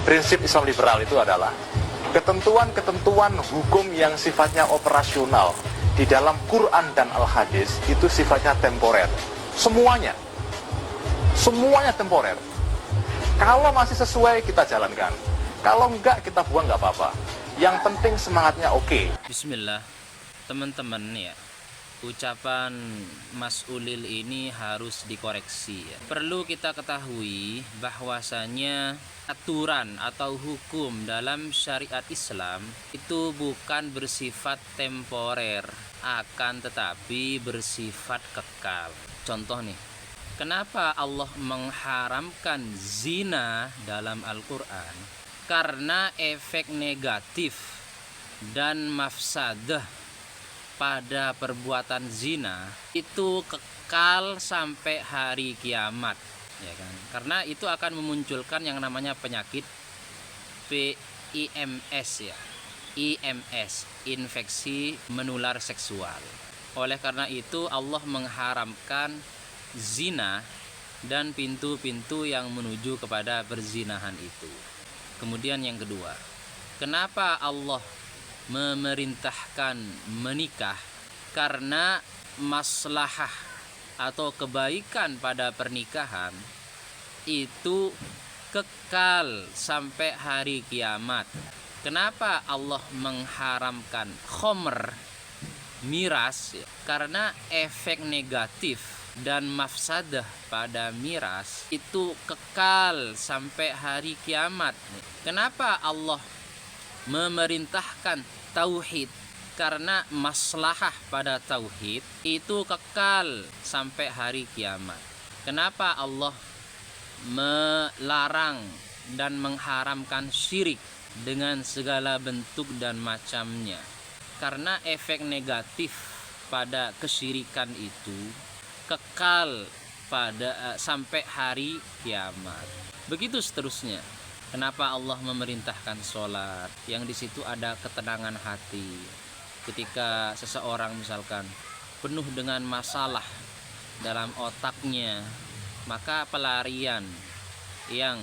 prinsip Islam liberal itu adalah ketentuan-ketentuan hukum yang sifatnya operasional di dalam Quran dan Al-Hadis itu sifatnya temporer. Semuanya temporer. Kalau masih sesuai kita jalankan, kalau enggak kita buang, nggak apa-apa. Yang penting semangatnya oke. Bismillah, teman-teman ya. Ucapan Mas Ulil ini harus dikoreksi ya. Perlu kita ketahui bahwasanya aturan atau hukum dalam syariat Islam itu bukan bersifat temporer, akan tetapi bersifat kekal. Contoh nih, kenapa Allah mengharamkan zina dalam Al-Quran? Karena efek negatif dan mafsadah pada perbuatan zina itu kekal sampai hari kiamat, ya kan? Karena itu akan memunculkan yang namanya penyakit PIMS ya. IMS, infeksi menular seksual. Oleh karena itu Allah mengharamkan zina dan pintu-pintu yang menuju kepada perzinahan itu. Kemudian yang kedua, kenapa Allah memerintahkan menikah? Karena maslahah atau kebaikan pada pernikahan itu kekal sampai hari kiamat. Kenapa Allah mengharamkan khomer, miras? Karena efek negatif dan mafsadah pada miras itu kekal sampai hari kiamat. Kenapa Allah memerintahkan tauhid? Karena maslahah pada tauhid itu kekal sampai hari kiamat. Kenapa Allah melarang dan mengharamkan syirik dengan segala bentuk dan macamnya? Karena efek negatif pada kesyirikan itu kekal pada sampai hari kiamat. Begitu seterusnya. Kenapa Allah memerintahkan sholat? Yang di situ ada ketenangan hati. Ketika seseorang misalkan penuh dengan masalah dalam otaknya, maka pelarian yang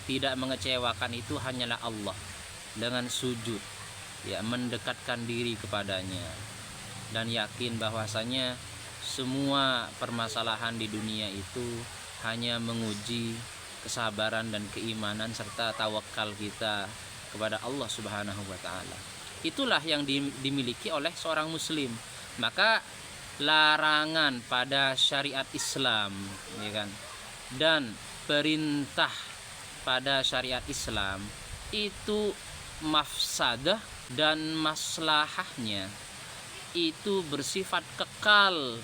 tidak mengecewakan itu hanyalah Allah dengan sujud, ya, mendekatkan diri kepadanya dan yakin bahwasanya semua permasalahan di dunia itu hanya menguji kesabaran dan keimanan serta tawakal kita kepada Allah Subhanahu wa taala. Itulah yang dimiliki oleh seorang muslim. Maka larangan pada syariat Islam, ya kan, dan perintah pada syariat Islam itu mafsadah dan maslahahnya itu bersifat kekal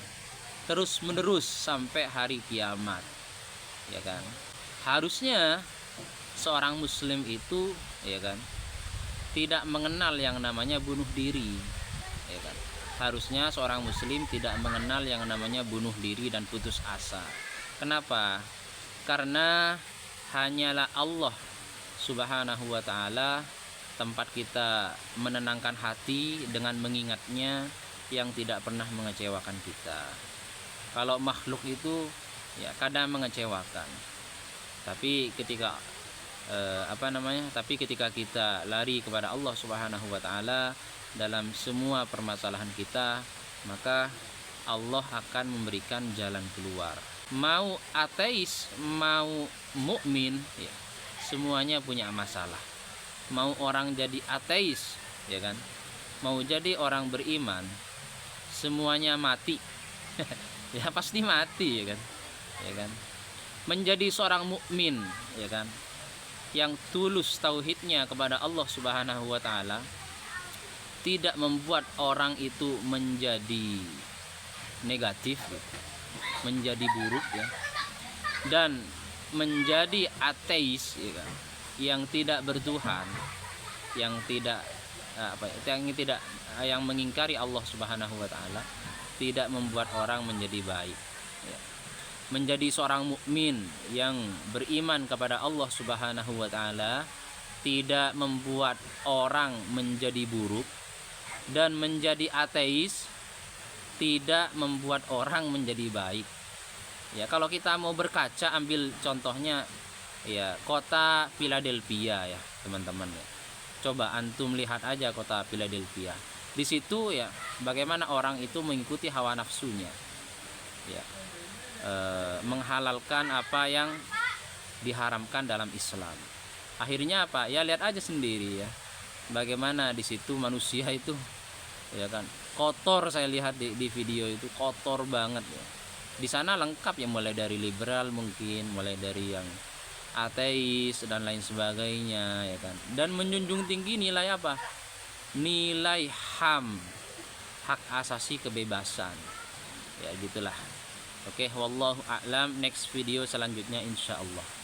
terus menerus sampai hari kiamat, ya kan. Harusnya seorang muslim itu, ya kan, tidak mengenal yang namanya bunuh diri, ya kan. Harusnya seorang muslim tidak mengenal yang namanya bunuh diri dan putus asa. Kenapa? Karena hanyalah Allah Subhanahu wa taala tempat kita menenangkan hati dengan mengingatnya yang tidak pernah mengecewakan kita. Kalau makhluk itu ya kadang mengecewakan. Tapi ketika tapi ketika kita lari kepada Allah Subhanahu wa taala dalam semua permasalahan kita, maka Allah akan memberikan jalan keluar. Mau ateis, mau mukmin, ya, semuanya punya masalah. Mau orang jadi ateis, ya kan? Mau jadi orang beriman, semuanya mati. Ya pasti mati, ya kan? Ya kan? Menjadi seorang mukmin, ya kan, yang tulus tauhidnya kepada Allah Subhanahu wa taala tidak membuat orang itu menjadi negatif, menjadi buruk, ya. Dan menjadi ateis, ya kan, yang tidak bertuhan, yang tidak yang mengingkari Allah Subhanahu wa taala tidak membuat orang menjadi baik, ya. Menjadi seorang mukmin yang beriman kepada Allah Subhanahu wa taala tidak membuat orang menjadi buruk, dan menjadi ateis tidak membuat orang menjadi baik. Ya, kalau kita mau berkaca, ambil contohnya ya kota Philadelphia ya teman-teman ya. Coba antum lihat aja kota Philadelphia. Di situ ya bagaimana orang itu mengikuti hawa nafsunya, ya, menghalalkan apa yang diharamkan dalam Islam. Akhirnya apa? Ya lihat aja sendiri ya. Bagaimana di situ manusia itu, ya kan, kotor. Saya lihat di video itu kotor banget ya. Di sana lengkap ya, mulai dari liberal mungkin, mulai dari yang ateis dan lain sebagainya ya kan, dan menjunjung tinggi nilai apa, nilai HAM, hak asasi kebebasan ya, gitulah. Oke, wallahu a'lam. Next video selanjutnya insyaallah.